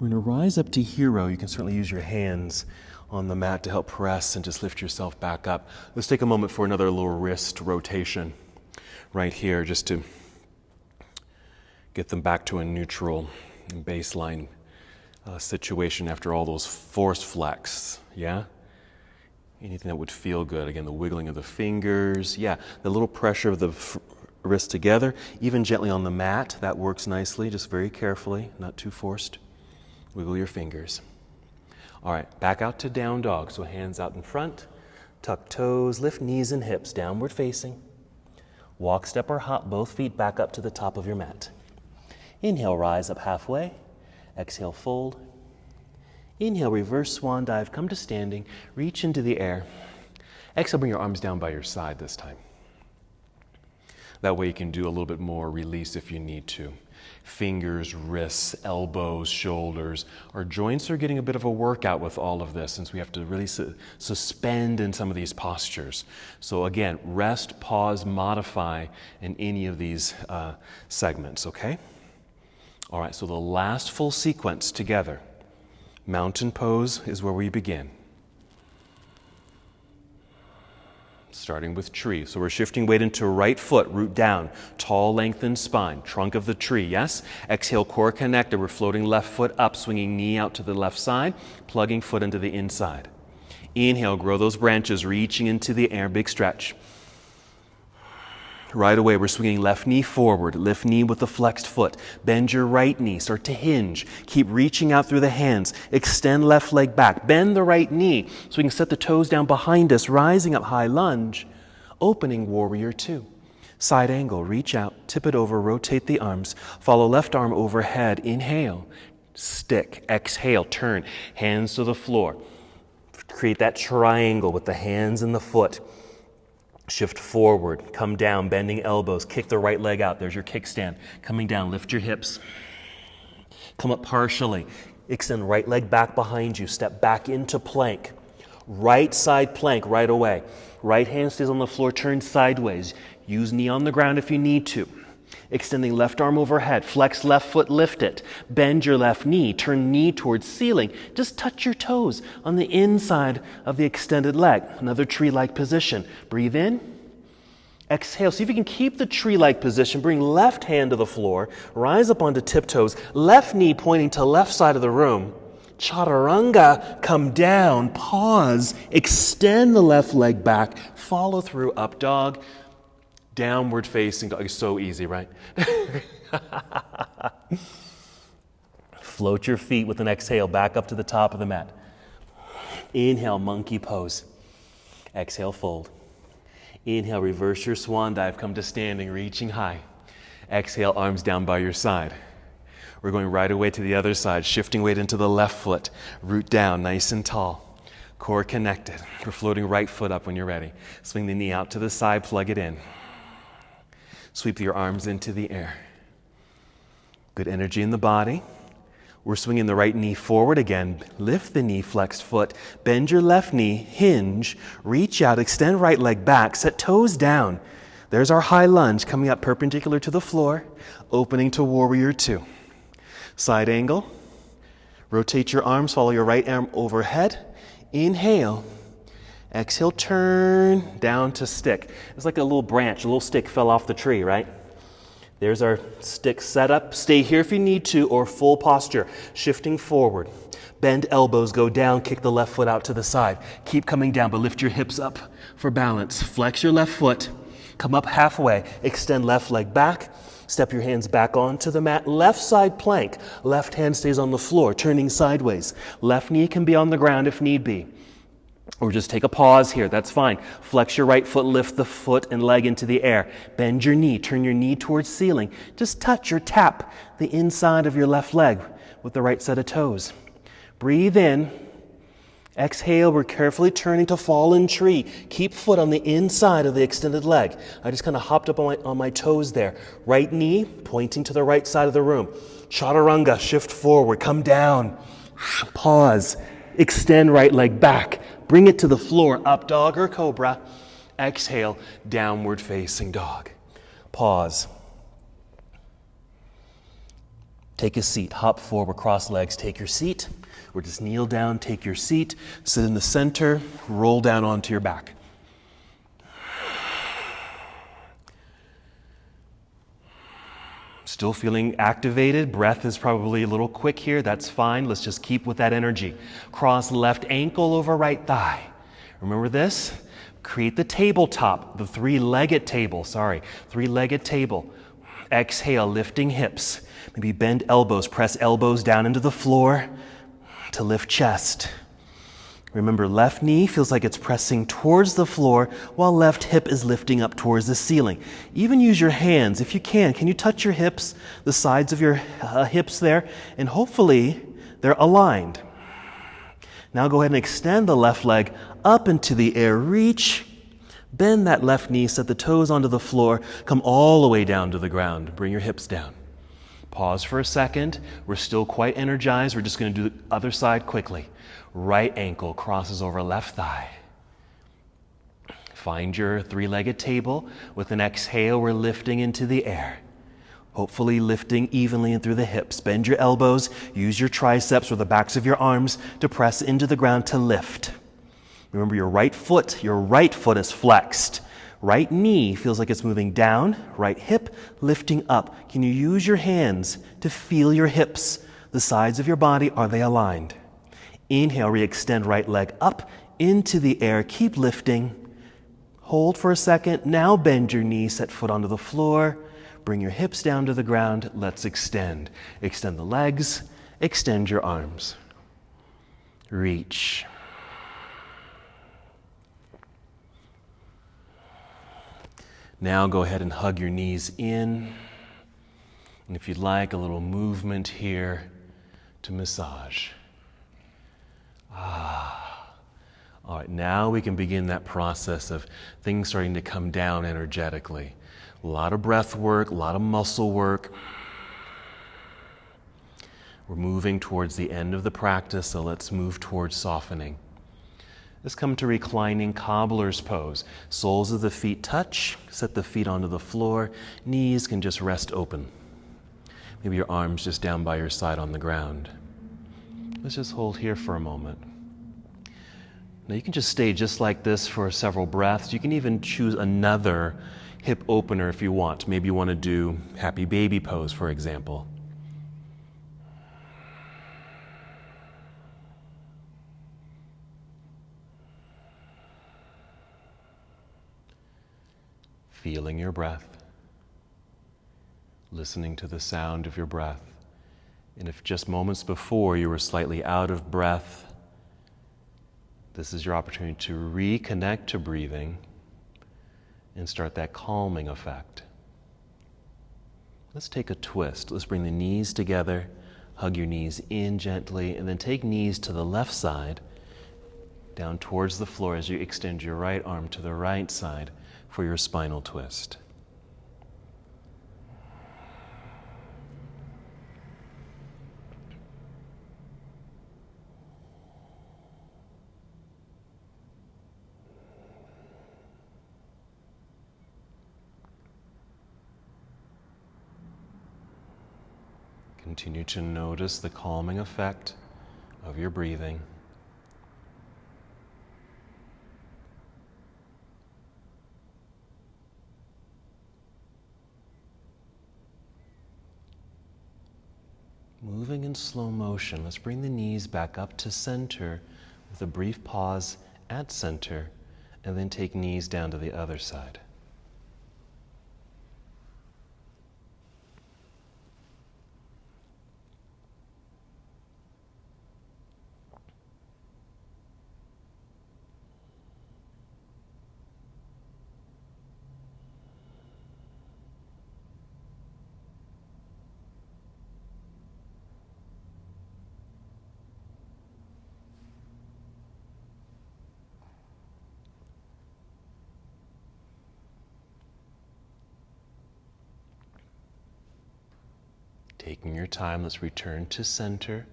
We're going to rise up to hero. You can certainly use your hands on the mat to help press and just lift yourself back up. Let's take a moment for another little wrist rotation right here, just to get them back to a neutral baseline situation after all those forced flex. Yeah? Anything that would feel good. Again, the wiggling of the fingers. Yeah, the little pressure of the wrists together, even gently on the mat. That works nicely, just very carefully, not too forced. Wiggle your fingers. All right, back out to down dog. So hands out in front, tuck toes, lift knees and hips, downward facing. Walk, step, or hop both feet back up to the top of your mat. Inhale, rise up halfway. Exhale, fold. Inhale, reverse swan dive, come to standing, reach into the air. Exhale, bring your arms down by your side this time. That way you can do a little bit more release if you need to. Fingers, wrists, elbows, shoulders. Our joints are getting a bit of a workout with all of this since we have to really suspend in some of these postures. So again, rest, pause, modify in any of these segments, okay? All right, so the last full sequence together. Mountain pose is where we begin. Starting with tree. So we're shifting weight into right foot, root down, tall lengthened spine, trunk of the tree, yes? Exhale, core connector. We're floating left foot up, swinging knee out to the left side, plugging foot into the inside. Inhale, grow those branches, reaching into the air, big stretch. Right away, we're swinging left knee forward, lift knee with the flexed foot. Bend your right knee, start to hinge. Keep reaching out through the hands. Extend left leg back. Bend the right knee so we can set the toes down behind us, rising up high lunge. Opening warrior 2. Side angle, reach out, tip it over, rotate the arms. Follow left arm overhead, inhale. Stick, exhale, turn, hands to the floor. Create that triangle with the hands and the foot. Shift forward, come down, bending elbows, kick the right leg out. There's your kickstand. Coming down, lift your hips. Come up partially. Extend right leg back behind you. Step back into plank. Right side plank right away. Right hand stays on the floor, turn sideways. Use knee on the ground if you need to. Extending left arm overhead. Flex left foot, lift it. Bend your left knee. Turn knee towards ceiling. Just touch your toes on the inside of the extended leg. Another tree-like position. Breathe in. Exhale. See if you can keep the tree-like position. Bring left hand to the floor. Rise up onto tiptoes. Left knee pointing to left side of the room. Chaturanga. Come down. Pause. Extend the left leg back. Follow through up dog. Downward facing dog. It's so easy, right? Float your feet with an exhale back up to the top of the mat. Inhale, monkey pose. Exhale, fold. Inhale, reverse your swan dive. Come to standing, reaching high. Exhale, arms down by your side. We're going right away to the other side, shifting weight into the left foot. Root down, nice and tall. Core connected. We're floating right foot up when you're ready. Swing the knee out to the side, plug it in. Sweep your arms into the air. Good energy in the body. We're swinging the right knee forward again. Lift the knee, flexed foot. Bend your left knee, hinge. Reach out, extend right leg back. Set toes down. There's our high lunge coming up perpendicular to the floor. Opening to warrior 2. Side angle. Rotate your arms, follow your right arm overhead. Inhale. Exhale, turn down to stick. It's like a little branch, a little stick fell off the tree, right? There's our stick set up. Stay here if you need to, or full posture. Shifting forward. Bend elbows, go down, kick the left foot out to the side. Keep coming down, but lift your hips up for balance. Flex your left foot. Come up halfway. Extend left leg back. Step your hands back onto the mat. Left side plank. Left hand stays on the floor, turning sideways. Left knee can be on the ground if need be. Or just take a pause here, that's fine. Flex your right foot, lift the foot and leg into the air. Bend your knee, turn your knee towards ceiling. Just touch or tap the inside of your left leg with the right set of toes. Breathe in. Exhale, we're carefully turning to fallen tree. Keep foot on the inside of the extended leg. I just kind of hopped up on my toes there. Right knee pointing to the right side of the room. Chaturanga, shift forward, come down. Pause. Extend right leg back. Bring it to the floor, up dog or cobra. Exhale, downward facing dog. Pause. Take a seat, hop forward, cross legs, take your seat. Or just kneel down, take your seat, sit in the center, roll down onto your back. Still feeling activated. Breath is probably a little quick here. That's fine. Let's just keep with that energy. Cross left ankle over right thigh. Remember this? Create the tabletop, the three-legged table. Exhale, lifting hips. Maybe bend elbows, press elbows down into the floor to lift chest. Remember, left knee feels like it's pressing towards the floor while left hip is lifting up towards the ceiling. Even use your hands if you can. Can you touch your hips, the sides of your hips there? And hopefully they're aligned. Now go ahead and extend the left leg up into the air. Reach. Bend that left knee, set the toes onto the floor. Come all the way down to the ground. Bring your hips down. Pause for a second. We're still quite energized. We're just going to do the other side quickly. Right ankle crosses over left thigh. Find your three-legged table. With an exhale, we're lifting into the air. Hopefully lifting evenly and through the hips. Bend your elbows. Use your triceps or the backs of your arms to press into the ground to lift. Remember, your right foot is flexed. Right knee feels like it's moving down. Right hip lifting up. Can you use your hands to feel your hips? The sides of your body, are they aligned? Inhale, re-extend right leg up into the air. Keep lifting. Hold for a second. Now bend your knee, set foot onto the floor. Bring your hips down to the ground. Let's extend. Extend the legs. Extend your arms. Reach. Now go ahead and hug your knees in. And if you'd like, a little movement here to massage. All right, now we can begin that process of things starting to come down energetically. A lot of breath work, a lot of muscle work. We're moving towards the end of the practice, so let's move towards softening. Let's come to reclining cobbler's pose. Soles of the feet touch. Set the feet onto the floor. Knees can just rest open. Maybe your arms just down by your side on the ground. Let's just hold here for a moment. Now you can just stay just like this for several breaths. You can even choose another hip opener if you want. Maybe you want to do happy baby pose, for example. Feeling your breath, listening to the sound of your breath. And if just moments before you were slightly out of breath, this is your opportunity to reconnect to breathing and start that calming effect. Let's take a twist. Let's bring the knees together, hug your knees in gently, and then take knees to the left side, down towards the floor as you extend your right arm to the right side for your spinal twist. Continue to notice the calming effect of your breathing. Moving in slow motion, let's bring the knees back up to center with a brief pause at center, and then take knees down to the other side. Taking your time, let's return to center.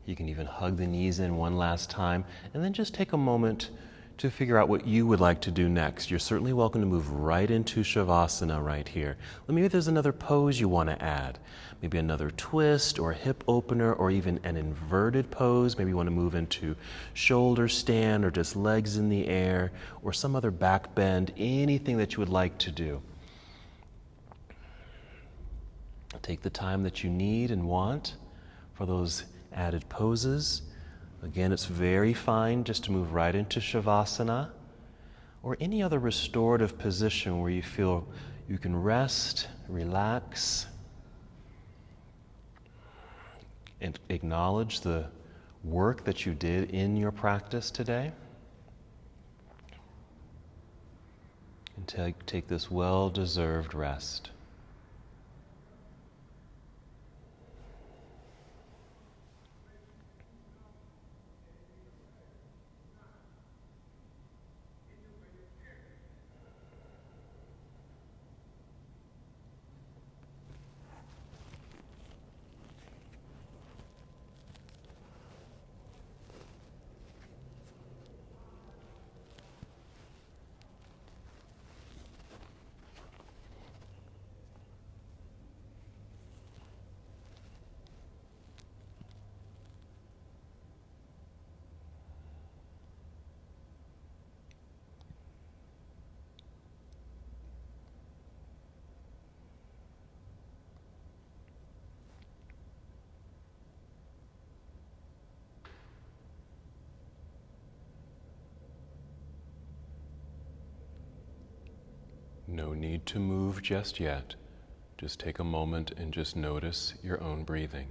You can even hug the knees in one last time, and then just take a moment to figure out what you would like to do next. You're certainly welcome to move right into Shavasana right here. Maybe there's another pose you want to add. Maybe another twist or hip opener or even an inverted pose. Maybe you want to move into shoulder stand or just legs in the air or some other back bend, anything that you would like to do. Take the time that you need and want for those added poses. Again, it's very fine just to move right into Shavasana or any other restorative position where you feel you can rest, relax, and acknowledge the work that you did in your practice today. And take this well-deserved rest. No need to move just yet. Just take a moment and just notice your own breathing.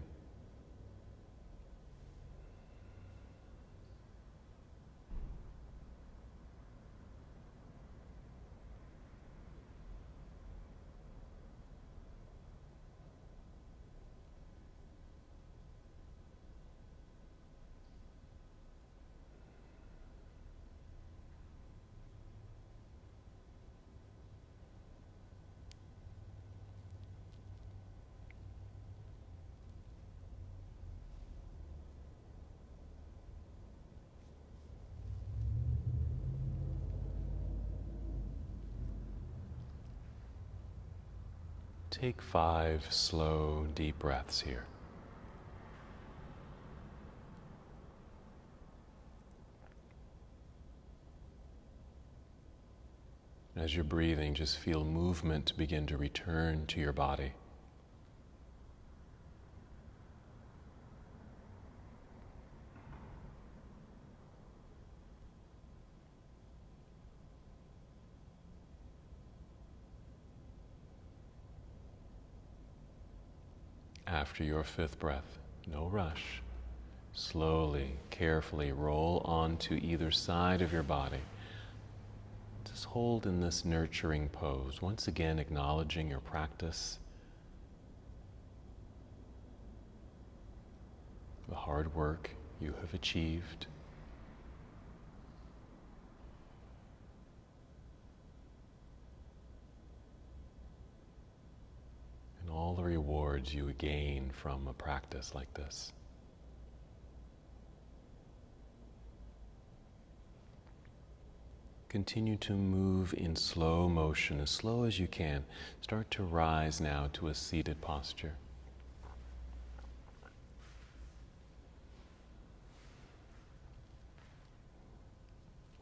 Take 5 slow, deep breaths here. As you're breathing, just feel movement begin to return to your body. After your 5th breath, no rush, slowly, carefully roll onto either side of your body. Just hold in this nurturing pose, once again acknowledging your practice, the hard work you have achieved. And all the rewards you gain from a practice like this. Continue to move in slow motion, as slow as you can. Start to rise now to a seated posture.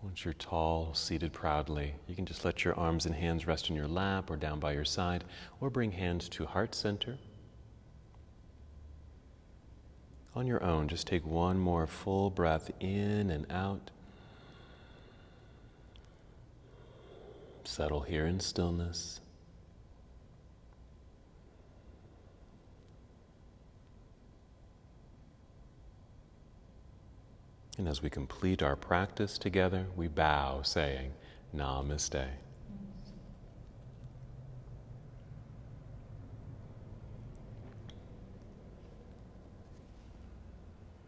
Once you're tall, seated proudly, you can just let your arms and hands rest in your lap or down by your side, or bring hands to heart center. On your own, just take one more full breath in and out. Settle here in stillness. And as we complete our practice together, we bow saying, Namaste.